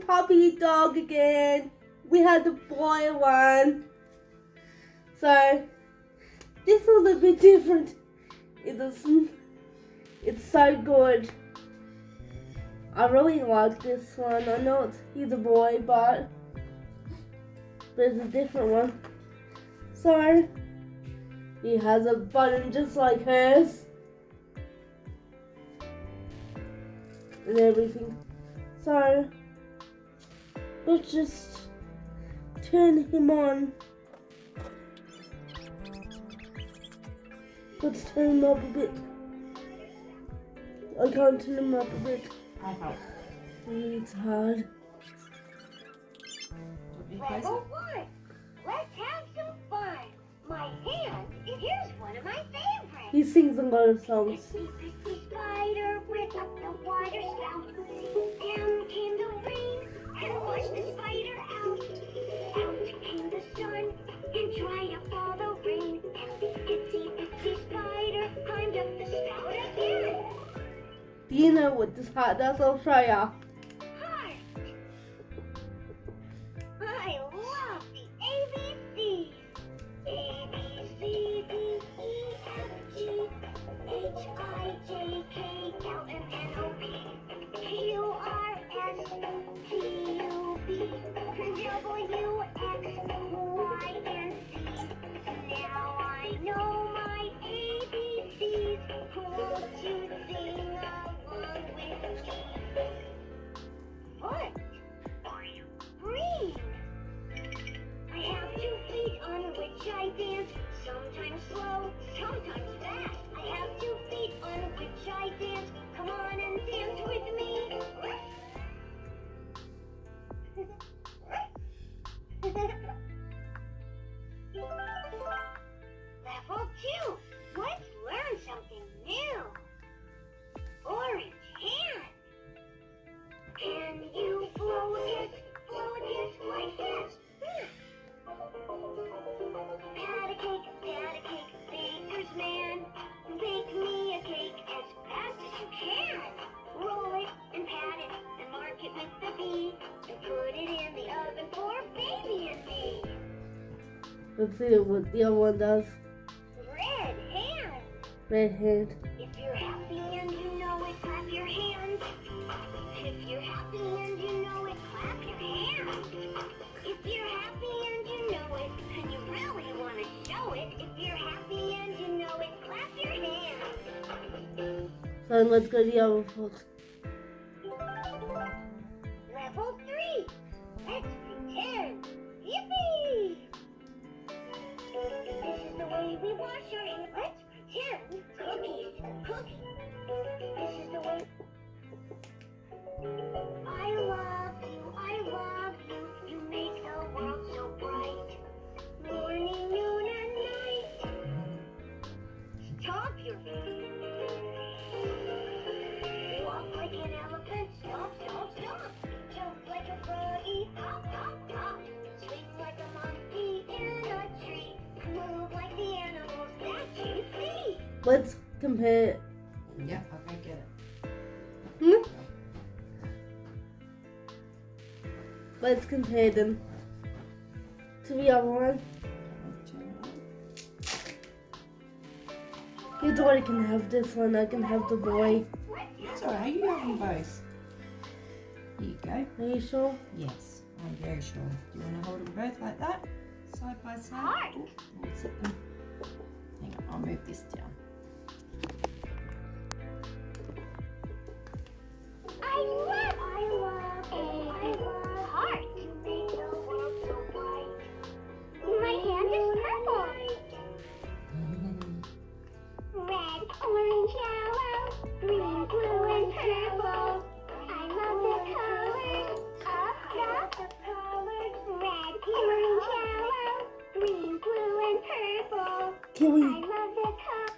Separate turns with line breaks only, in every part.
puppy dog again. We had the boy one. So this one's a bit different. It's so good. I really like this one. I know he's a boy, but it's a different one. So he has a button just like hers and everything. So let's just turn him on. Let's turn him up a bit. I can't turn him up a bit.
I help.
It's hard.
Level 1. Let's have some fun. My hand, here's one of my favorites.
He sings a lot of songs.
The spider went up the water spout. Down came the rain and washed the spider out. Out came the sun and dried up all the rain. And the itsy spider climbed up the spout again.
Do you know what this heart does? I'll show ya.
Heart. I love the ABCs. A, B, C, D, E, F, G, H, I, J, K, L, M, N, O, P, Q, R, S, T, U, V, W, X, Y, and Z. Now I know my ABCs. Won't you sing along with me? What? Green. I have 2 feet on which I dance, sometimes slow, sometimes fast. I have 2 feet on which I dance. Come on and dance with me. Level 2. Let's learn something new. Orange hand. Can you blow it like this? Pat a cake, baker's man. Bake me a cake as fast as you can. Roll it and pat it and mark it with the B. And put it in the oven for baby and me.
Let's see what the other one does.
Red hand.
Red hand.
If you're happy and you know it, clap your hands. If you're happy and you know it, clap your hands. If you're happy and you know it, and you really want to show it, if you're happy and you know it, clap your hands.
So let's go to the other foot.
Level 3. Let's pretend. Yippee! This is the way we wash our hands. Let's pretend cookies. This is the way. I love you. You make the world so bright. Morning, noon, and night. Stop your feet. Walk like an elephant. Stop. Jump like a froggy. Hop. Swing like a monkey in a tree. Move like the animals that you see.
Let's compare.
Yeah, okay, get it.
Hmm? Let's compare them to the other one. Your daughter can have this one. I can have the boy.
It's alright, you have them both. Here you go.
Are you sure?
Yes, I'm very sure. Do you want to hold them both like that? Side by side?
Heart.
Oh, we'll sit them. Hang on, I'll move this down.
I love heart. You make the world so bright. My hand is purple. Red, orange, yellow, green, blue, and purple. I love the colors of the colors. Red, orange, yellow, green, blue, and purple.
Can we?
I love the colors.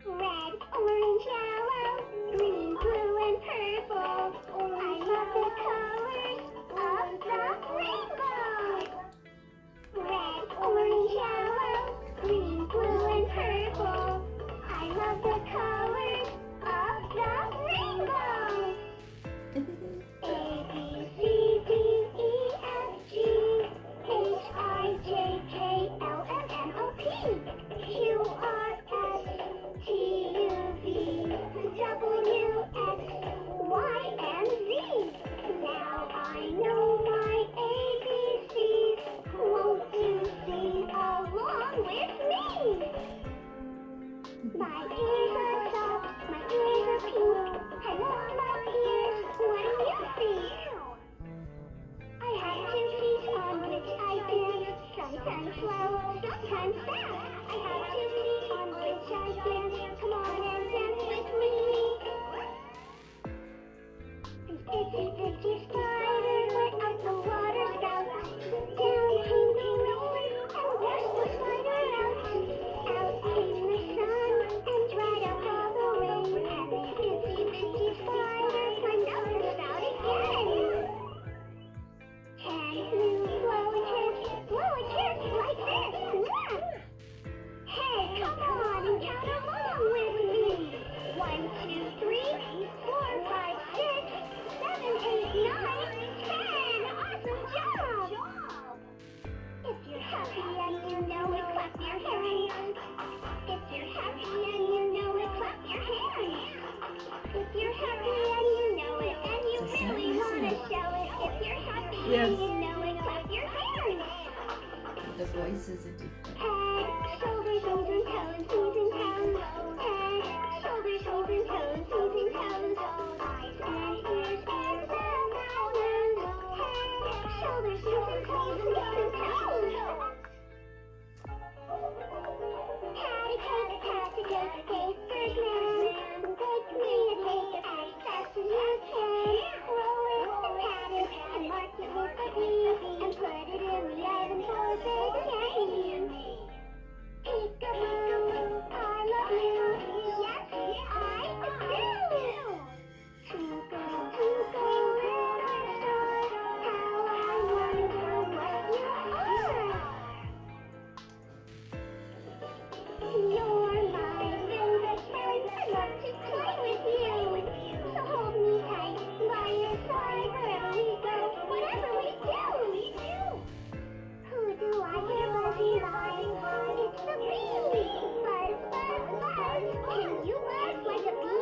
Red, orange, yellow, green, blue, and purple. I love the colors of the rainbow. Red, orange, yellow, green, blue, and purple. I love the colors of the rainbow.
Yes.
Knowing about your hair.
The voices are different.
Head, shoulders, knees and toes, knees and toes. Head, shoulders, knees and toes, knees and toes. Eyes and ears, ears and mouth and head, shoulders, knees and toes, knees and toes. Patty cake, patty cake, cake, good man. Bake me a cake as fast as you can. Roll it, pat it, and mark it with a B, and put it in the oven for baking. Peekaboo, I love you. Yes, I do. Twinkle, twinkle, little star, how I wonder what you are. You're my favorite friend. I love to play with you. So hold me tight by your side wherever we go, whatever we do. Who do I hear buzzing by? It's the bee. Buzz, buzz, buzz. Can you buzz like a bee?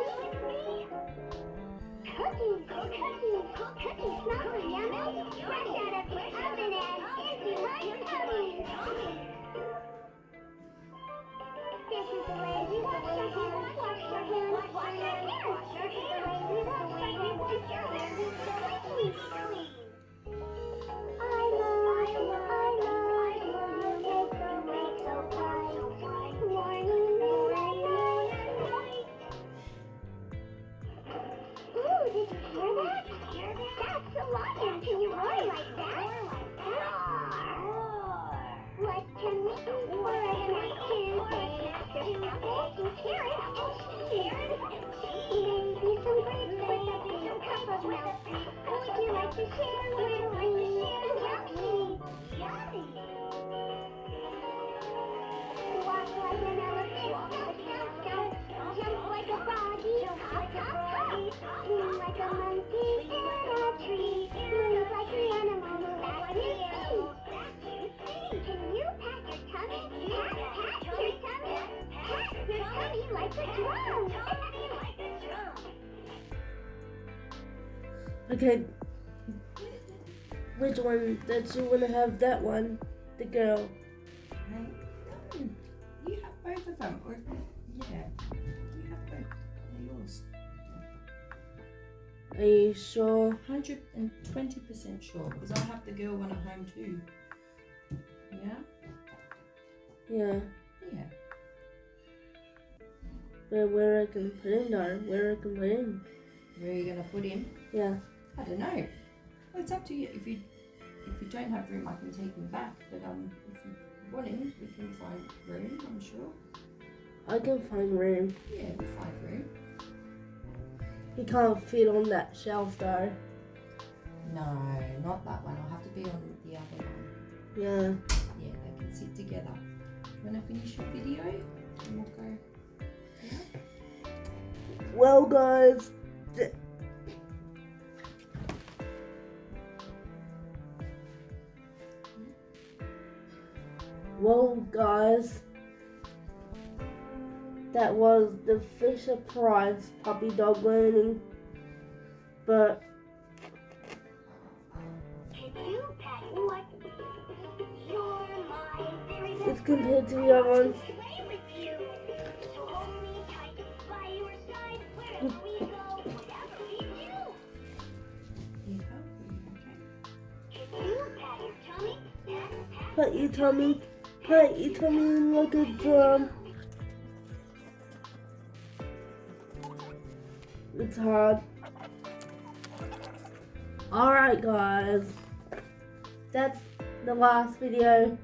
Cookies, cookies, cookies smell yummy. Fresh out of the oven and tasty like cookies. This is the way you wash your hands, wash your hands, wash your hands. This is the way you wash your hands so clean. I love you, you make so bright. Morning, noon, and night. Ooh, did you hear that? That's a lion. Can you roar like that? Roar. What can we do for a night today? Just apples and carrots and cheese. Maybe some grapes with a big cup of milk. Would you like to share with me? Yummy. Walk like an elephant, stomp, stomp, stomp. Jump like a froggy, hop, hop, hop. Swing like a monkey in a tree. Move like the animals that you see. Can you pat your tummy? Pat your tummy. Pat your tummy like a drum.
Okay. Which one does you want to have? That one, the girl.
Hey, you have both of them. Or, yeah, you have both. They're yours.
Are you sure?
120% sure, because I have the girl one at home too. Yeah?
Yeah.
Yeah.
But where I can put him though? Where I can put him?
Where are you going to put him?
Yeah.
I don't know. Well, it's up to you. If you don't have room, I can take him back. But if you want him, we can find room, I'm sure.
I can find room.
Yeah, we'll find room.
He can't fit on that shelf though.
No, not that one. I'll have to be on the other one.
Yeah.
Yeah, they can sit together. You want to finish your video? And we'll go. Yeah?
Well, guys. Well, guys. That was the Fisher Price puppy dog learning. But it's compared to the other ones. Pat your tummy like a drum. It's hard. Alright guys, that's the last video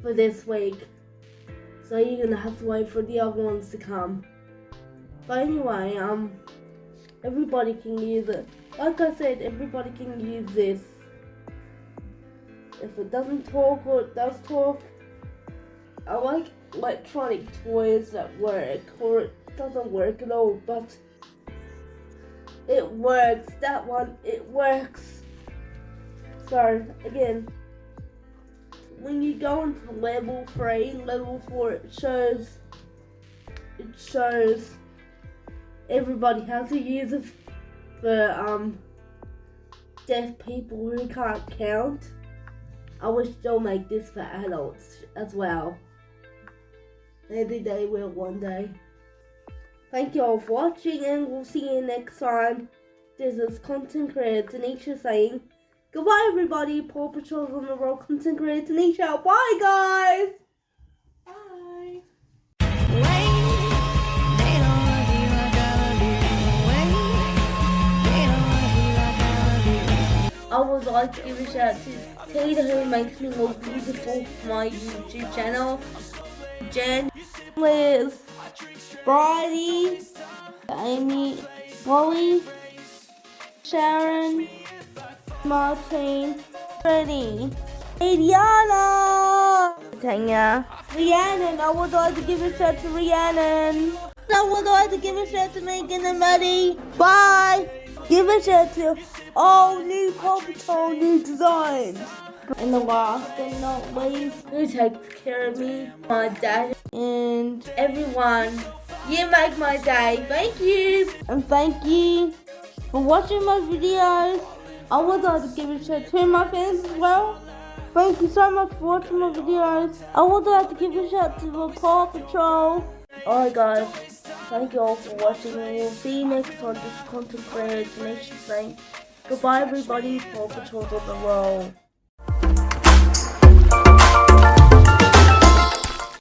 for this week. So you're gonna have to wait for the other ones to come. But anyway, everybody can use it. Like I said, everybody can use this. If it doesn't talk or it does talk, I like electronic toys that work, or it doesn't work at all, but it works. That one, it works. So again, when you go into level 3, level 4, it shows everybody how to use it for deaf people who can't count. I wish they'll make this for adults as well. Maybe they will one day. Thank you all for watching, and we'll see you next time. This is content creator Taneasha saying goodbye everybody. Paw Patrol's on the road. Content creator Taneasha. Bye guys!
Bye.
I would like to give a shout out to Tater, who makes me look beautiful for my YouTube channel. Jen, Liz, Bridie, Amy, Molly, Sharon, Martine, Freddie, Diana, Tanya, Rhiannon. I would like to give a shout out to Rhiannon. I would like to give a shout out to Megan and Maddie. Bye. Give a shout out to all new Paw Patrol new designs. And the last and not least, who takes care of me, my dad, and everyone. You make my day. Thank you. And thank you for watching my videos. I would like to give a shout out to my fans as well. Thank you so much for watching my videos. I would like to give a shout out to the Paw Patrol. Alright guys, thank you all for watching, and we'll see you next time. This content creator Taneasha saying goodbye everybody. Paw Patrol's on the roll.